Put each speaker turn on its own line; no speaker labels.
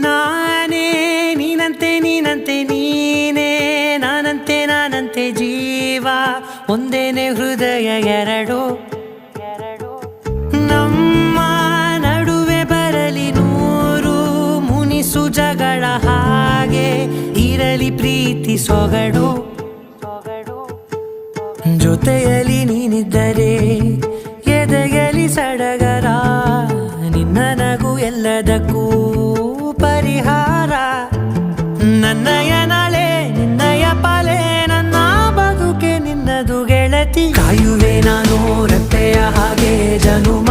ನಾನೇ ನೀನಂತೆ ನೀನಂತೆ ನೀನೇ ನಾನಂತೆ ಜೀವ ಒಂದೇನೆ ಹೃದಯ ಎರಡು ನಮ್ಮ ನಡುವೆ ಬರಲಿ ನೂರು ಮುನಿಸು ಜಗಳ ಹಾಗೆ ಇರಲಿ ಪ್ರೀತಿ ಸೊಗಡು ಜೊತೆಯಲ್ಲಿ ನೀನಿದ್ದರೆ ಎದೆಯಲಿ ಸಡಗರ ನಿನ್ನ ನಗು ಎಲ್ಲದಕ್ಕೂ ಪರಿಹಾರ ನನ್ನಯ ನಾಳೆ ನಿನ್ನಯ ಪಾಲೆ ನನ್ನ ಬದುಕೆ ನಿನ್ನದು ಗೆಳತಿ ಕಾಯುವೆ ನಾನು ರತ್ತೆಯ ಹಾಗೆ ಜನುಮ